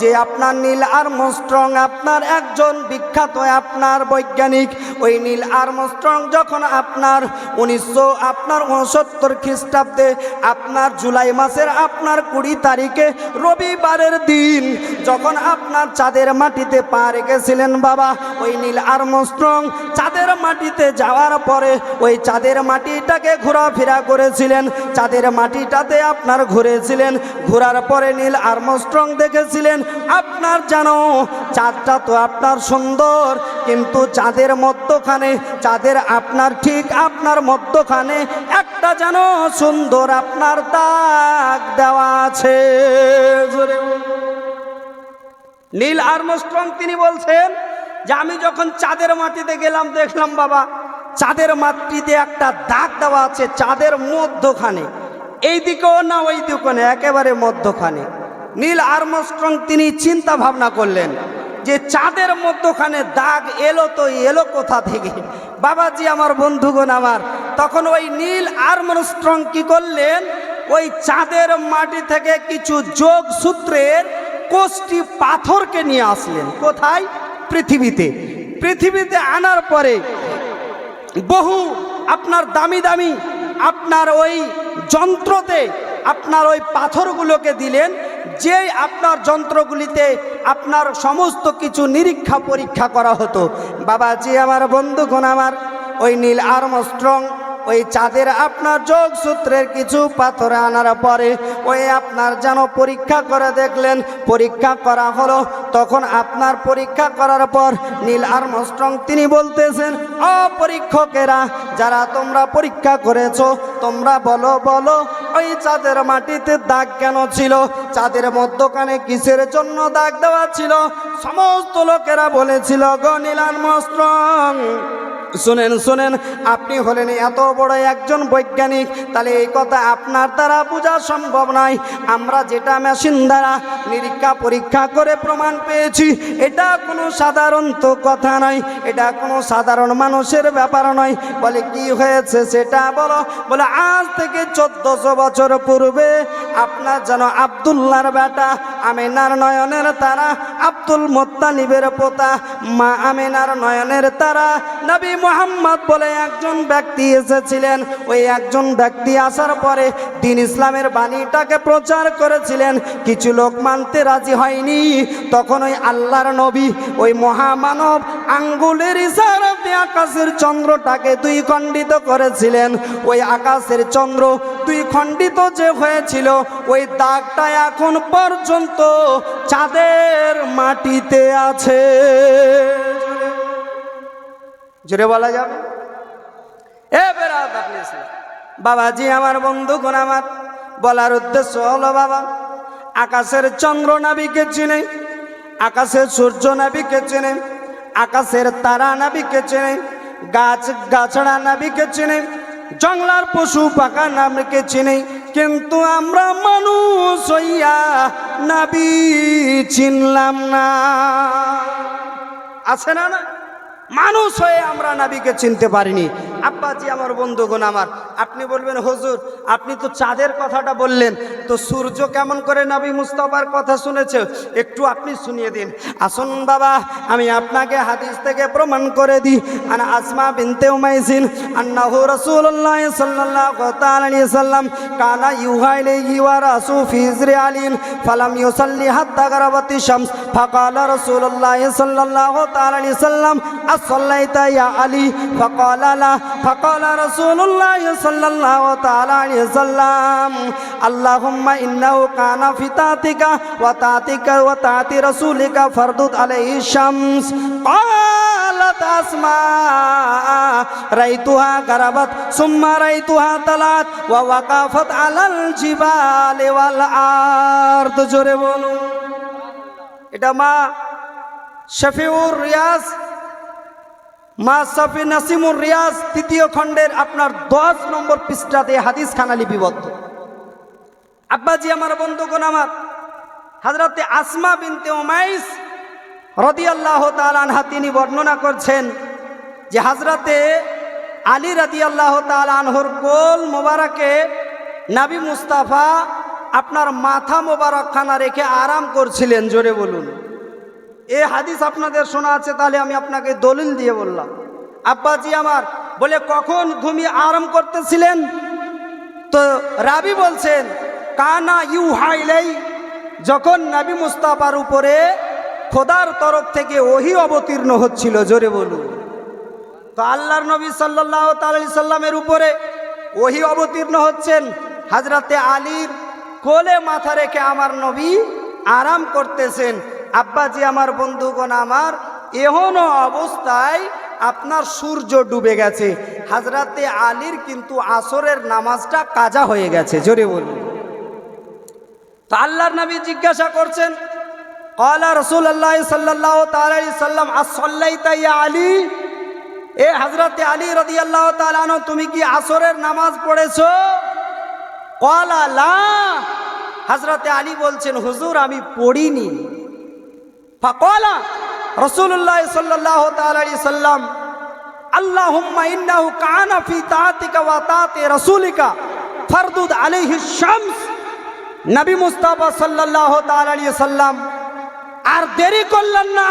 যে আপনার নীল আর্মস্ট্রং আপনার একজন বিখ্যাত আপনার বৈজ্ঞানিক। ওই নীল আর্মস্ট্রং যখন আপনার 1969 খ্রিস্টাব্দে আপনার জুলাই মাসের আপনার 20 তারিখে রবিবারের দিন যখন আপনার চাঁদের মাটিতে পা রেখেছিলেন বাবা, ওই নীল আর্মস্ট্রং চাঁদের মাটিতে যাওয়ার পরে ওই চাঁদের মাটিটাকে ঘোরাফেরা করেছিলেন, চাঁদের মাটিটাতে আপনার ঘুরেছিলেন। ঘোরার পরে নীল আর্মস্ট্রং দেখেছিলেন আপনার যেন চাঁদটা তো আপনার সুন্দর, কিন্তু চাঁদের মধ্যখানে, চাঁদের আপনার ঠিক আপনার মধ্যখানে একটা যেন সুন্দর আপনার দাগ দেওয়া আছে। নীল আর্মস্ট্রং তিনি বলছেন যে আমি যখন চাঁদের মাটিতে গেলাম, দেখলাম বাবা চাঁদের মাটিতে একটা দাগ দেওয়া আছে চাঁদের মধ্যখানে, এই দিকেও না ওই দিকেও না, একেবারে মধ্যখানে। নীল আর্মস্ট্রং তিনি চিন্তা ভাবনা করলেন যে চাঁদের মধ্যখানে দাগ এলো তো এলো কোথা থেকে? বাবাজি আমার, বন্ধুগণ আমার, তখন ওই নীল আর্মস্ট্রং কি করলেন, ওই চাঁদের মাটি থেকে কিছু যোগ সূত্রের কোষ্টি পাথরকে নিয়ে আসলেন। কোথায়? পৃথিবীতে। পৃথিবীতে আনার পরে বহু আপনার দামি দামি আপনার ওই যন্ত্রতে আপনার ওই পাথরগুলোকে দিলেন, যে আপনার যন্ত্রগুলিতে আপনার সমস্ত কিছু নিরীক্ষা পরীক্ষা করা হতো। বাবাজি আমার, বন্ধুগণ আমার, ওই নীল আর্মস্ট্রং ওই চাঁদের আপনার যোগসূত্রের কিছু পাথর আনার পরে ওই আপনার যেন পরীক্ষা করে দেখলেন, পরীক্ষা করা হলো। তখন আপনার পরীক্ষা করার পর নীল আর্মস্ট্রং তিনি বলতেছেন, পরীক্ষকেরা যারা তোমরা পরীক্ষা করেছো, তোমরা বলো বলো ওই চাঁদের মাটিতে দাগ কেন ছিল? চাঁদের মধ্যখানে কিসের জন্য দাগ দেওয়া ছিল? সমস্ত লোকেরা বলেছিল, গো নীল আর্মস্ট্রং শুনেন শুনেন, আপনি হলেন এত বড় একজন বৈজ্ঞানিক, তাহলে এই কথা আপনার দ্বারা বোঝা সম্ভব নয়। আমরা যেটা মেশিন দ্বারা নিরীক্ষা পরীক্ষা করে প্রমাণ পেয়েছি, এটা কোনো সাধারণ তো কথা নয়, এটা কোনো সাধারণ মানুষের ব্যাপার নয়। বলে কি হয়েছে সেটা বলো। বলে আজ থেকে 1400 বছর পূর্বে আপনার যেন আব্দুল্লাহর বেটা, আমেনার নয়নের তারা, আব্দুল মোত্তালিবের পোতা, মা আমেনার নয়নের তারা নবী মুহাম্মদ বলে একজন ব্যক্তি এসেছিলেন। ওই একজন ব্যক্তি আসার পরে দ্বীন ইসলামের বাণীটাকে প্রচার করেছিলেন। কিছু লোক মানতে রাজি হয়নি। তখন ওই আল্লাহর নবী ওই মহামানব আঙ্গুলের ইশারাতে আকাশের চন্দ্রটাকে 2 খণ্ডিত করেছিলেন। ওই আকাশের চন্দ্র 2 খণ্ডিত যে হয়েছিল, ওই দাগটা এখন পর্যন্ত চাঁদের মাটিতে আছে। জোরে বলা যাবে? বাবাজি আমার, বন্ধুগণ আমার, বলার উদ্দেশ্য হলো বাবা, আকাশের চন্দ্র নাবিকে চিনে, আকাশের সূর্য নাবিকে চিনে, আকাশের তারা নাবিকে চিনে, গাছ গাছড়া নাবিকে চিনে, জঙ্গলার পশু পাখা নাবিকে চিনে, কিন্তু আমরা মানুষ হইয়া নাবি চিনলাম না। আছে না? না, মানুষ হয়ে আমরা নবীকে চিনতে পারিনি। আব্বাজি আমার বন্ধুগণ আমার, আপনি বলবেন হুজুর আপনি তো চাঁদের কথাটা বললেন, তো সূর্য কেমন করে নবী মুস্তাফার কথা শুনেছে, একটু আপনি শুনিয়ে দিন। আসুন বাবা, আমি আপনাকে হাদিস থেকে প্রমাণ করে দিই। আনা আসমা বিনতে উমাইসিন আন্নাহু রাসূলুল্লাহ সাল্লাল্লাহু তাআলা আলাইহি সাল্লাম কানা ইউহা ইলাইহি ওয়া রাসূ ফি ইজরি আলিন ফালাম ইউসাল্লি হাত্তা গারাবাতি শামস ফাকালা রাসূলুল্লাহ সাল্লাল্লাহু তাআলা আলাইহি সাল্লাম আসসাল্লাইতা ইয়া আলী ফাকালা লা ফাকালা রাসূলুল্লাহ সাল্লাল্লাহু তাআলা আলাইহি সাল্লাম আল্লাহুম্মা ইন্নাহু কানা ফি তাতিকা ওয়া তাতি রাসূলিকা ফারদুদ আলাইহি শামস قالت أسماء رأيتها غربت ثم رأيتها طلعت ووقفت على الجبال والأرض জোরে বলুন। এটা মা শফিউর রিয়াজ, মা শফি নাসিমুর রিয়াজ তৃতীয় খণ্ডের আপনার 10 নম্বর পৃষ্ঠাতে হাদিস খানা লিপিবদ্ধ। আব্বাজি আমার বন্ধুগণ আমার, হযরতে আসমা বিনতে উমাইস রাদিয়াল্লাহু তাআলা আনহা তিনি বর্ণনা করছেন যে হযরতে আলী রাদিয়াল্লাহু তাআলা আনহুর কোল মোবারকে নবী মুস্তাফা আপনার মাথা মোবারকখানা রেখে আরাম করছিলেন। জোরে বলুন। এই হাদিস আপনাদের শোনা আছে, তাহলে আমি আপনাকে দলিল দিয়ে বললাম। আব্বাজি আমার বলে কখন ঘুমিয়ে আরাম করতেছিলেন, তো রাবি বলছেন কানা ইউহা ইলাই, যখন নবী মুস্তাফার উপরে খোদার তরফ থেকে ওহী অবতীর্ণ হচ্ছিল। জোরে বলুন। তো আল্লাহর নবী সাল্লাল্লাহু তাআলা আলাইহি সাল্লামের উপরে ওহী অবতীর্ণ হচ্ছেন, হযরতে আলীর কোলে মাথা রেখে আমার নবী আরাম করতেছেন। আব্বাজি আমার বন্ধুগণ আমার, এহনো অবস্থায় আপনার সূর্য ডুবে গেছে। হযরতে আলীর কিন্তু আসরের নামাজটা কাজা হয়ে গেছে। জোরে বলুন। তো আল্লাহর নবী জিজ্ঞাসা করছেন, ক্বালা রাসূলুল্লাহ সাল্লাল্লাহু তাআলা আলাইহি সাল্লাম আসসাল্লাইতা ইয়া আলী, এ হযরতে আলী রাদিয়াল্লাহু তাআলা আনহু তুমি কি আসরের নামাজ পড়েছো? ক্বালা লা, হযরতে আলী বলছেন হুজুর আমি পড়িনি। ফাকালা রাসূলুল্লাহ সাল্লাল্লাহু তাআলা আলাইহি সাল্লাম আল্লাহুম্মা ইন্নাহু কানা ফি তাআতিকা ওয়া তাআতি রাসূলিকা ফারদুদ আলাইহি শামস। নবী মুস্তাফা সাল্লাল্লাহু তাআলা আলাইহি সাল্লাম আর দেরি করলেন না,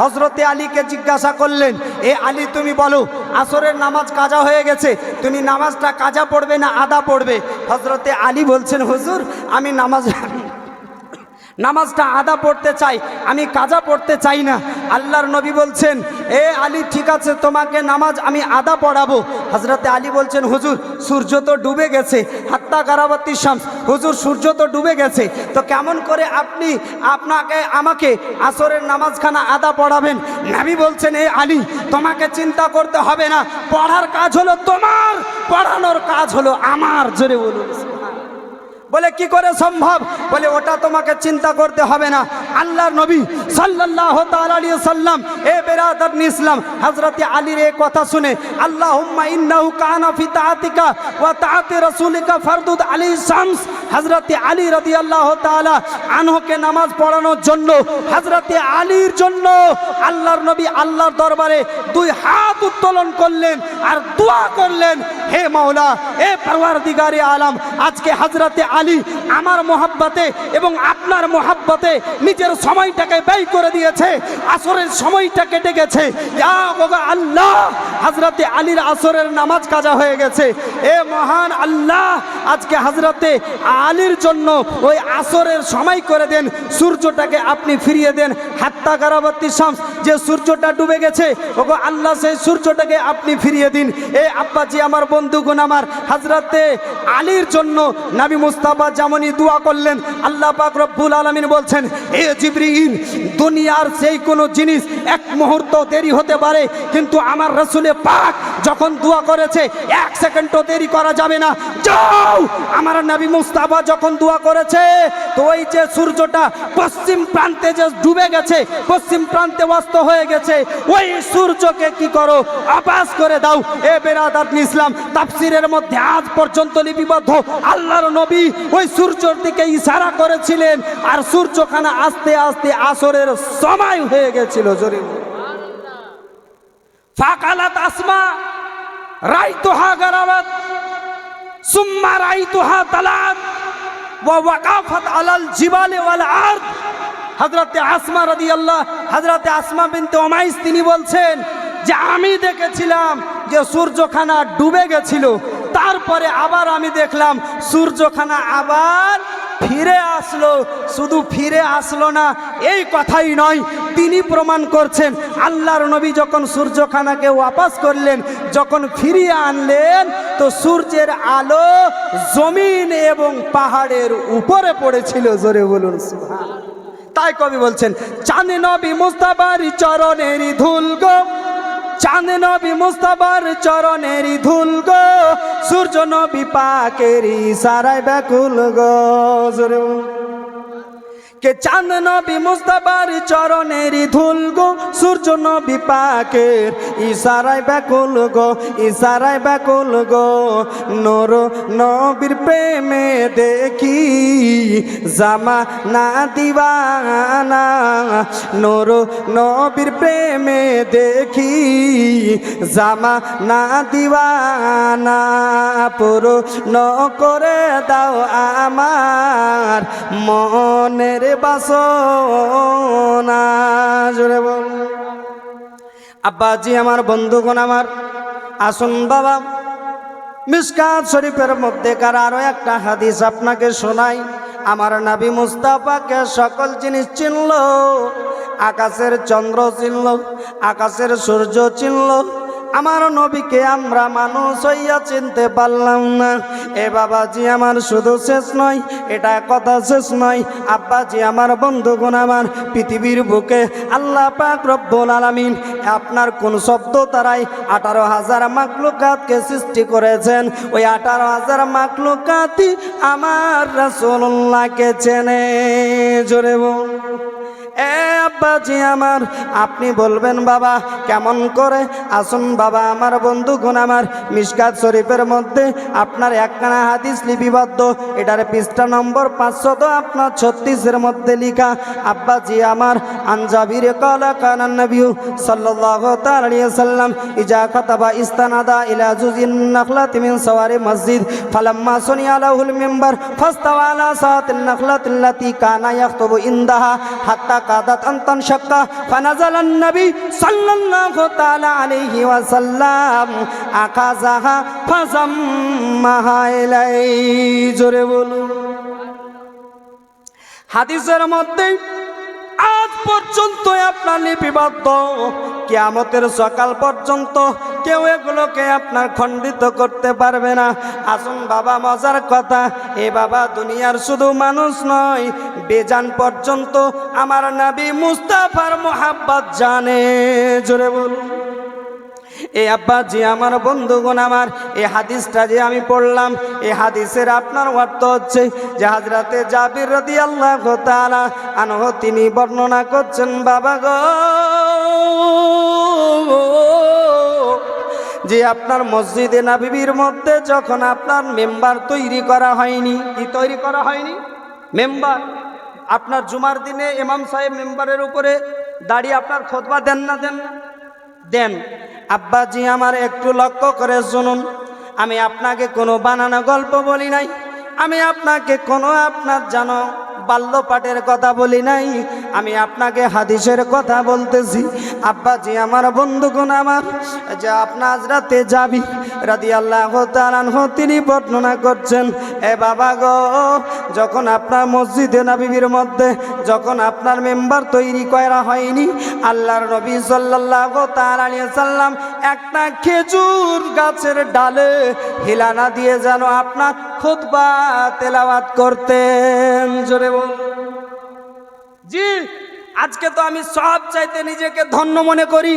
হযরতে আলীকে জিজ্ঞাসা করলেন, এ আলী তুমি বলো আসরের নামাজ কাজা হয়ে গেছে, তুমি নামাজটা কাজা পড়বে না আদা পড়বে? হযরতে আলী বলছেন হুজুর আমি নামাজটা আদা পড়তে চাই, আমি কাজা পড়তে চাই না। আল্লাহর নবী বলছেন, এ আলী ঠিক আছে তোমাকে নামাজ আমি আদা পড়াবো। হযরতে আলী বলছেন হুজুর সূর্য তো ডুবে গেছে, হাত্তা গারাবাতি শামস, হুজুর সূর্য তো ডুবে গেছে, তো কেমন করে আপনি আমাকে আসরের নামাজখানা আদা পড়াবেন? নবী বলছেন, এ আলী তোমাকে চিন্তা করতে হবে না, পড়ার কাজ হলো তোমার, পড়ানোর কাজ হলো আমার। জোরে বলুন। বলে কি করে সম্ভব? বলে ওটা তোমাকে চিন্তা করতে হবে না। আল্লাহর নবী সাল্লাল্লাহু তাআলা আলাইহি সাল্লাম, এ বেরাদারনি ইসলাম, হযরতে আলীর এই কথা শুনে আল্লাহুম্মা ইন্নাহু কানা ফি তাআতিকা ওয়া তাআতি রাসূলিকা ফারদুদ আলাইহি শামস, হযরতে আলী রাদিয়াল্লাহু তাআলা আনহুকে নামাজ পড়ানোর জন্য, হযরতে আলীর জন্য আল্লাহর নবী আল্লাহর দরবারে 2 হাত উত্তোলন করলেন আর দোয়া করলেন, হে মাওলা, এ পরওয়ারদিগারে আলম, আজকে হযরতে আলী আমার মোহাব্বতে এবং আপনার মোহাব্বতে নিজের সময়টাকে ব্যয় করে দিয়েছে, আসরের সময়টা কেটে গেছে। ইয়া আল্লাহ, হযরতে আলীর আসরের নামাজ কাজা হয়ে গেছে। এ মহান আল্লাহ, আজকে হযরতে আলীর জন্য ওই আসরের সময় করে দেন, সূর্যটাকে আপনি ফিরিয়ে দেন। হাত্তা গারাবাতি শামস, যে সূর্যটা ডুবে গেছে ওগো আল্লাহ সেই সূর্যটাকে আপনি ফিরিয়ে দিন। এ আব্বাজি আমার বন্ধুগণ আমার, হযরতে আলীর জন্য নবী মুস্তাফা যেমনই দোয়া করলেন, আল্লাহ পাক রব্বুল আলামিন বলছেন, এ জিবরিল, দুনিয়ার সেই কোনো জিনিস এক মুহূর্ত দেরি হতে পারে, কিন্তু আমার রাসূলে পাক যখন দোয়া করেছে 1 সেকেন্ডও দেরি করা যাবে না। যাও, আমার নবী মুস্তাফা যখন দোয়া করেছে, তো ওই যে সূর্যটা পশ্চিম প্রান্তে যে ডুবে গেছে, পশ্চিম প্রান্তে অস্ত হয়ে গেছে, ওই সূর্যকে কি করো, আবাস করে দাও। এ বেরাদারনি ইসলাম, তাফসীরের মধ্যে আজ পর্যন্ত লিপিবদ্ধ, আল্লাহর নবী ওই সূর্যের দিকে ইশারা করেছিলেন আর সূর্যখানা আস্তে আস্তে আসরের সময় হয়ে গেছিল। জোরে ফাকালাত আসমা, রাইতুহা গারাবাত সুম্মা রাইতুহা তালাত ওয়া ওয়াকাফাত আলাল জিবালি ওয়াল আরদ। হযরতে আসমা রাদিয়াল্লাহু, হযরতে আসমা বিনতে উমাইস তিনি বলছেন যে আমি দেখেছিলাম যে সূর্যখানা ডুবে গেছিল, তারপরে আবার আমি দেখলাম সূর্যখানা আবার ফিরে আসলো। শুধু ফিরে আসলো না এই কথাই নয়, তিনি প্রমাণ করছেন আল্লাহর নবী যখন সূর্যখানাকে ওয়াপাস করলেন, যখন ফিরিয়ে আনলেন, তো সূর্যের আলো জমিন এবং পাহাড়ের উপরে পড়েছিল। জোরে বলুন সুবহানাল্লাহ। তাই কবি বলছেন চাঁদ নবী মুস্তাফার চরণেরই ধুল গো, চাঁদ নবী মুস্তাফার চরণেরই ধুল গো, সূর্য নবী পাকেরই ইশারায় ব্যাকুল গো। জোরে বলুন। কে চাঁদ নবী মুস্তাফার চরণেরই ধুল গো, সূর্য নবী পাকের ইশারায় ব্যাকুল গো, ইশারায় ব্যাকুল গো। নূর নবীর প্রেমে দেখি জামা না দিওয়ানা, নূর নবীর প্রেমে দেখি জামা না দিওয়ানা, পুরো ন করে দাও আমার মনের বাসনা। জোরে বল। আব্বাজি আমার, বন্ধুগণ আমার, আসুন বাবা মিশকাত শরীফের মধ্যেকার আরো একটা হাদিস আপনাকে শোনাই। আমার নবী মুস্তাফাকে সকল জিনিস চিনল, আকাশের চন্দ্র চিনল, আকাশের সূর্য চিনল, আমার নবীকে আমরা মানুষ হইয়া চিনতে পারলাম না। এ বাবাজি আমার, শুধু শেষ নয়, এটা কথা শেষ নয়। আব্বাজি আমার, বন্ধুগণ আমার, পৃথিবীর বুকে আল্লাহ পাক রব্বুল আলামিন আপনার কোন শব্দ তারাই 18,000 মাখলুকাতকে সৃষ্টি করেছেন। ওই 18,000 মাখলুকাতই আমার রাসূলুল্লাহকে চেনে। জোরে বল। এ আব্বাজি আমার, আপনি বলবেন বাবা কেমন করে? আসুন বাবা আমার, বন্ধুগণ আমার, মিশকাত শরীফের মধ্যে আপনার একখানা হাদিস লিপিবদ্ধ, এটার পৃষ্ঠা নম্বর 536 মধ্যে লিখা। আব্বাজি আমার, আনজাবির কালা কানান নবী সাল্লাল্লাহু তাআলা আলাইহি ওয়াসাল্লাম ইজা কাতাবা ইস্তানাদা ইলা জুজিন নাখলাতি মিন সাওয়ারি মসজিদ ফালাম্মা সুনিয়া লাহুল মিম্বার ফাস্তাওয়া আলা সাতিন নাখলাতিল্লাতি কানা ইয়াখতুবু ইনদাহা হাত্তা কাদাত আনতান শাক্কা ফানাজালান নবী সাল্লাল্লাহু তাআলা আলাইহি ওয়াসাল্লাম আকাযাহা ফাযাম্মাহা ইলাই। জোরে বলুন। হাদিসের মধ্যে আজ পর্যন্ত আপনার লিপিবদ্ধ, কিয়ামতের সকাল পর্যন্ত কেউ এগুলোকে আপনার খণ্ডিত করতে পারবে না। আসুন বাবা, মজার কথা, এ বাবা দুনিয়ার শুধু মানুষ নয়, বেজান পর্যন্ত আমার নবী মুস্তাফার মোহাব্বত জানে। জোরে বলুন। এই আব্বাজি আমার, বন্ধুগণ আমার, এই হাদিসটা যে আমি পড়লাম, এই হাদিসের আপনার অর্থ হচ্ছে যে হযরতে জাবির রাদিয়াল্লাহু তাআলা আনহু তিনি বর্ণনা করছেন বাবা গো, যে আপনার মসজিদে নববীর মধ্যে যখন আপনার মেম্বার তৈরি করা হয়নি, কি তৈরি করা হয়নি? মেম্বার। আপনার জুমার দিনে ইমাম সাহেব মেম্বারের উপরে দাঁড়িয়ে আপনার খুতবা দেন না? দেন না? দেন। আব্বাজি আমার, একটু লক্ষ্য করে শুনুন, আমি আপনাকে কোনো বানানো গল্প বলি নাই, আমি আপনাকে কোনো আপনার জানো বাল্যপাঠের কথা বলি নাই, আমি আপনাকে হাদিসের কথা বলতেছি। আব্বাজি আমার, বন্ধুগণ আমার, যে আপনার হযরতে জাবির রাদিয়াল্লাহু তাআলা আনহু তিনি বর্ণনা করছেন, এ বাবা গো, যখন আপনার মসজিদে নববীর মধ্যে যখন আপনার মেম্বার তৈরি করা হয়নি, আল্লাহর নবী সাল্লাল্লাহু তাআলা আলাইহি সাল্লাম একটা খেজুর গাছের ডালে হিলানা দিয়ে যেন আপনার খুতবা তেলাওয়াত করতেন। জোরে বল। জি, আজকে তো আমি সব চাইতে নিজেকে ধন্য মনে করি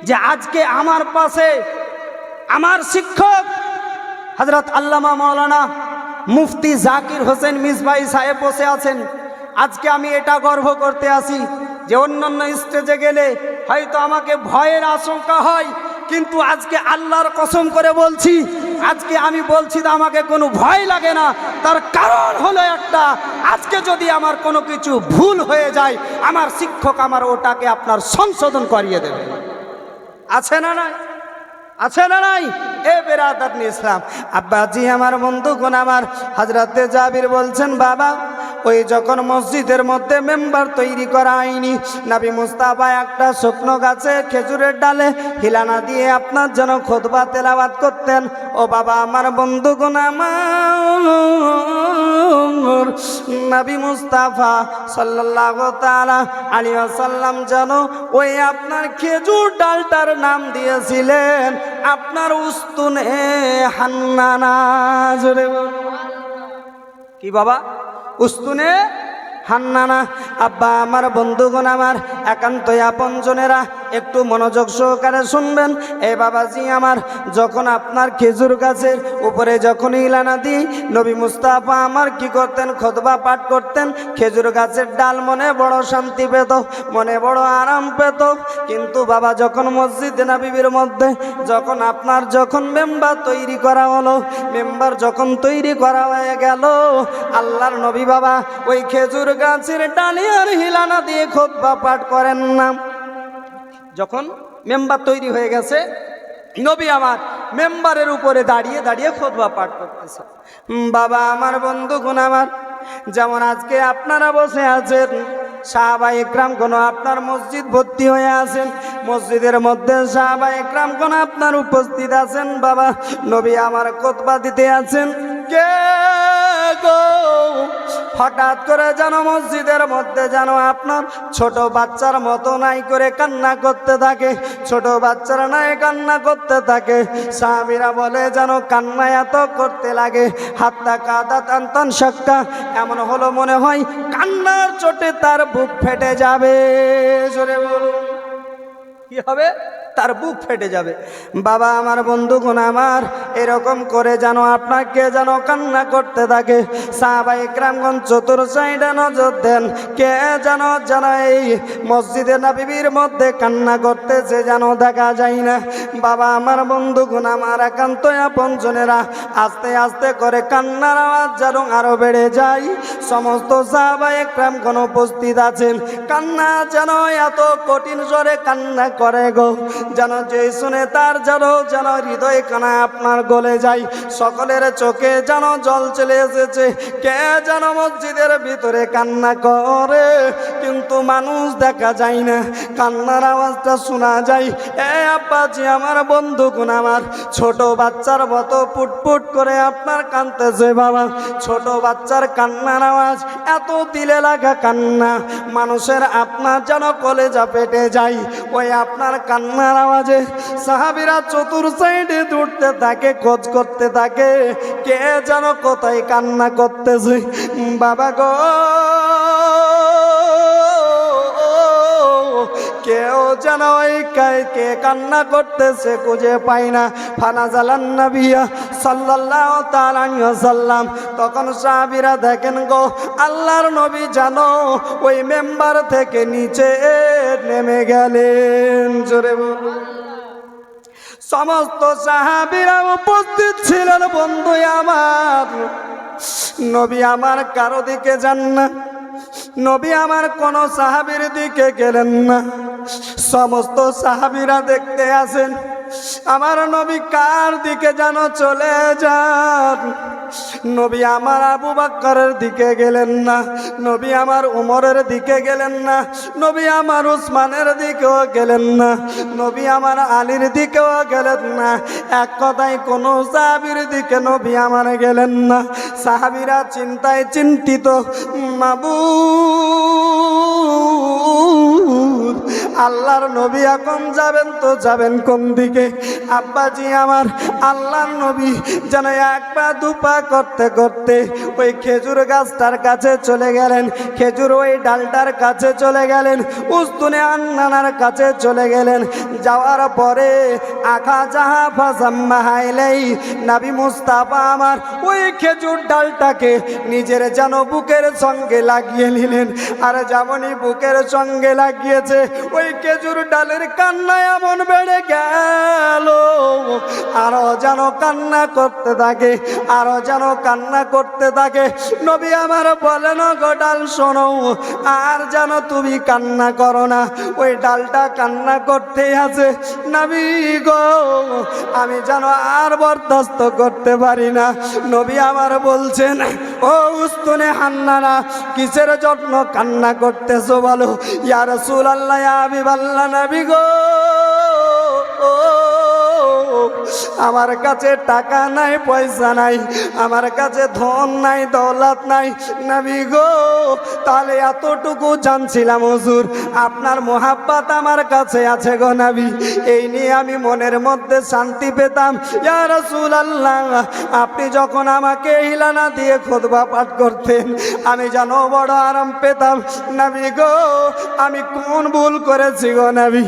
যে আজকে আমার পাশে আমার শিক্ষক হযরত আল্লামা মাওলানা মুফতি জাকির হোসেন মিসবাই সাহেব বসে আছেন। আজকে আমি এটা গর্ব করতে আসি যে অন্যান্য স্টেজে গেলে হয়তো আমাকে ভয়ের আশঙ্কা হয়, কিন্তু আজকে আল্লাহর কসম করে বলছি, আজকে আমি বলছি তো আমাকে কোনো ভয় লাগে না। তার কারণ হলো একটা, আজকে যদি আমার কোনো কিছু ভুল হয়ে যায়, আমার শিক্ষক আমার ওটাকে আপনার সংশোধন করিয়ে দেবে। আছে না? না আছে না নাই? এ বেরাদাত ইসলাম, আব্বাজি আমার বন্ধুগণ আমার, হযরতে জাবির বলছেন বাবা ওই যখন মসজিদের মধ্যে মেম্বার তৈরি করা হয়নি, নবী মুস্তাফা একটা শুকনো গাছে খেজুরের ডালে হিলানা দিয়ে আপনার যেন খুতবা তেলাওয়াত করতেন। ও বাবা আমার বন্ধুগণ আমার, নবী মুস্তাফা সাল্লাল্লাহু তাআলা আলাইহি ওয়াসাল্লাম যেন ওই আপনার খেজুর ডালটার নাম দিয়েছিলেন আপনার উস্তুনে হান্নানা। জোরে বলুন। কি বাবা? উস্তুনে হান্নানা। আব্বা আমার বন্ধুগণ আমার, একান্তই আপনজনেরা একটু মনোযোগ সহকারে শুনবেন। এ বাবাজি আমার, যখন আপনার খেজুর গাছের উপরে যখন ইলানা দিই নবী মুস্তাফা আমার কি করতেন? খুতবা পাঠ করতেন। খেজুর গাছের ডাল মনে বড় শান্তি পেত, মনে বড় আরাম পেত। কিন্তু বাবা যখন মসজিদে নববীর মধ্যে যখন আপনার যখন মেম্বার তৈরি করা হলো, মেম্বার যখন তৈরি করা হয়ে গেল, আল্লাহর নবী বাবা ওই খেজুর গাছের ডালে আর হিলানা দিয়ে খুতবা পাঠ করেন না। যখন মেম্বার তৈরি হয়ে গেছে, নবী আমার মেম্বারের উপরে দাঁড়িয়ে দাঁড়িয়ে খুতবা পাঠ করতেছে। বাবা আমার বন্ধুগণ আমার, যেমন আজকে আপনারা বসে আছেন, সাহাবা ইকরাম কোন আপনার মসজিদ ভর্তি হয়ে আছেন, মসজিদের মধ্যে সাহাবা ইকরাম কোন আপনার উপস্থিত আছেন। বাবা নবী আমার খুতবা দিতে আছেন, কে গো হঠাৎ করে যেন মসজিদের মধ্যে যেন আপনার ছোট বাচ্চার মতো নাই করে কান্না করতে থাকে, ছোট বাচ্চারা নাই কান্না করতে থাকে। সাহাবীরা বলে যেন কান্না এত করতে লাগে, হাত্তা কাদা তান শাক্কা, এমন হলো মনে হয় কান্নার চোটে তার বুক ফেটে যাবে। জোরে বলুন, কি হবে? তার বুক ফেটে যাবে। বাবা আমার বন্ধুগণ আমার, এরকম করে যেন আপনাকে যেন কান্না করতে থাকে। সাহাবা ইকরামগণ চতুর সাইডে নজর দেন, কে যেন যেন এই মসজিদে নববীর মধ্যে কান্না করতেছে যেন দেখা যায় না। বাবা আমার বন্ধুগণ আমার, একান্ত আপনজনেরা আস্তে আস্তে করে কান্নার আওয়াজ যেন আরো বেড়ে যায়। সমস্ত সাহাবা ইকরামগণ উপস্থিত আছেন, কান্না যেন এত কঠিন স্বরে কান্না করে গো, যেন যে শুনে তার যেন যেন হৃদয় কানা আপনার গলে যায়। সকলের চোখে যেন জল চলে এসেছে। কে যেন মসজিদের ভিতরে কান্না করে, কিন্তু মানুষ দেখা যায় না, কান্নার আওয়াজটা শোনা যায়। এ আব্বাজি আমার বন্ধুগণ আমার, ছোট বাচ্চার মতো পুটপুট করে আপনার কাঁদতেছে। বাবা ছোট বাচ্চার কান্নার আওয়াজ এত দিলে লাগা কান্না, মানুষের আপনার যেন কলেজা পেটে যায় ওই আপনার কান্নার আওয়াজে। সাহাবীরা চতুর সাইডে দৌড়তে থাকে, খোঁজ করতে থাকে, কে যেন কোথায় কান্না করতেছে। বাবা গো কেউ যেন ওই কে কান্না করতেছে খুঁজে পাই না। ফানাজালান নবিয়া সাল্লাল্লাহু তাআলা আলাইহি ওয়াসাল্লাম, তখন সাহাবীরা দেখেন গো আল্লাহর নবী যেন ওই মেম্বার থেকে নিচে নেমে গেলেন। জোরে বলুন। সমস্ত সাহাবীরা উপস্থিত ছিলেন। বন্ধু আমার, নবী আমার কারো দিকে যান না, নবী আমার কোন সাহাবীর দিকে গেলেন না। সমস্ত সাহাবীরা দেখতে আসেন আমার নবী কার দিকে যেন চলে যান। নবী আমার আবু বকরের দিকে গেলেন না, নবী আমার উমরের দিকে গেলেন না, নবী আমার উসমানের দিকেও গেলেন না, নবী আমার আলীর দিকেও গেলেন না। এক কথায় কোন সাহাবীর দিকে নবী আমার গেলেন না। সাহাবীরা চিন্তায় চিন্তিত, মাবুদ আল্লাহর নবী এখন যাবেন তো যাবেন কোন দিকে? আব্বাজি আমার, আল্লাহর নবী যেন এক পা দুপা করতে করতে ওই খেজুর গাছটার কাছে চলে গেলেন, খেজুর ওই ডালটার কাছে চলে গেলেন, উস্তুনে আন্নানার কাছে চলে গেলেন। যাওয়ার পরে আখা জাহা ফাসাম্মা হাইলাই নবী মুস্তাফা আমার ওই খেজুর ডালটাকে নিজের যেন বুকের সঙ্গে লাগিয়ে নিলেন। আর যেমনই বুকের সঙ্গে লাগিয়েছে ওই ওই খেজুর ডালের কান্না এমন বেড়ে গেল, আরো যেন কান্না করতে থাকে, আরো যেন কান্না করতে থাকে। নবী আমার বলেন, গো ডাল শোনো, আর যেন তুমি কান্না করো না। ওই ডালটা কান্না করতেই আছে। নবী গো, আমি যেন আর বরদাস্ত করতে পারি না। নবী আমার বলছেন, ও উস্তুনে হান্নানা, কিসের জন্য কান্না করতেছো বলো? ইয়া রাসূলুল্লাহ, ইয়া হাবিবাল্লাহ, নবী গো, আমার কাছে টাকা নাই, পয়সা নাই, আমার কাছে ধন নাই, দৌলত নাই। নবী গো, তাহলে এতটুকু জানছিলাম হুজুর আপনার মোহাব্বত আমার কাছে আছে গো নবী, এই নিয়ে আমি মনের মধ্যে শান্তি পেতাম। ইয়া রাসূলুল্লাহ, আপনি যখন আমাকে হিলানা দিয়ে খুতবা পাঠ করতেন, আমি যেন বড় আরাম পেতাম। নবী গো, আমি কোন ভুল করেছি গো নবী,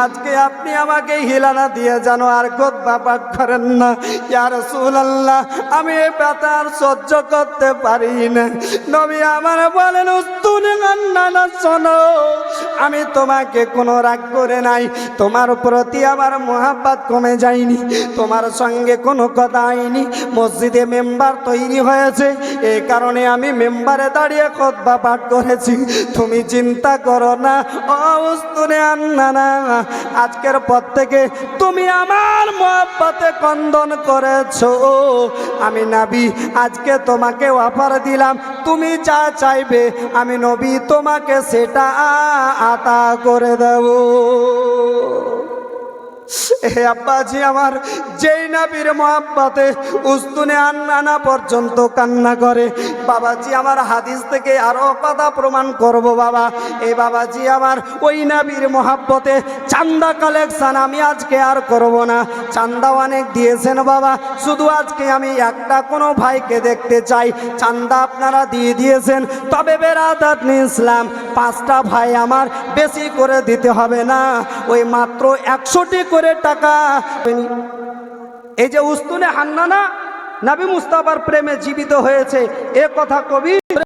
আজকে আপনি আমাকে হিলানা দিয়ে যেন আর খুতবা পাঠ করেন না। ইয়া রাসূলুল্লাহ, আমি এই ব্যথা আর সহ্য করতে পারি না। নবী আমার বলেন, উস্তুনে হান্নানা শোনো, আমি তোমাকে কোনো রাগ করে নাই, তোমার প্রতি আমার মোহাব্বত কমে যায়নি, তোমার সঙ্গে কোনো কথা হয়নি। মসজিদে মেম্বার তৈরি হয়েছে, এই কারণে আমি মেম্বারে দাঁড়িয়ে খুতবা পাঠ করেছি। তুমি চিন্তা করো না ও উস্তুনে হান্নানা, আজকের পর থেকে তুমি আমার মোহাব্বতে কন্দন করেছো। আমি নবী আজকে তোমাকে অফার দিলাম, তুমি যা চাইবে আমি নবী তোমাকে সেটা আতা করে দেব। হে আব্বাজি আমার, যেই নবীর মোহাব্বতে উস্তুনে হান্নানা পর্যন্ত কান্না করে, বাবাজি আমার হাদিস থেকে আরো কথা প্রমাণ করব বাবা। এই বাবাজি আমার, ওই নবীর মোহাব্বতে চান্দা কালেকশন আমি আজকে আর করব না। চান্দা অনেক দিয়েছেন বাবা, শুধু আজকে আমি একটা কোনো ভাইকে দেখতে চাই। চান্দা আপনারা দিয়ে দিয়েছেন, তবে বেরাদাত ইসলাম 5টা ভাই আমার বেশি করে দিতে হবে না, ওই মাত্র 100টি করে টাকা। এই যে উস্তুনে হান্নানা নবী মুস্তাফার প্রেমে জীবিত হয়েছে, এ কথা কবি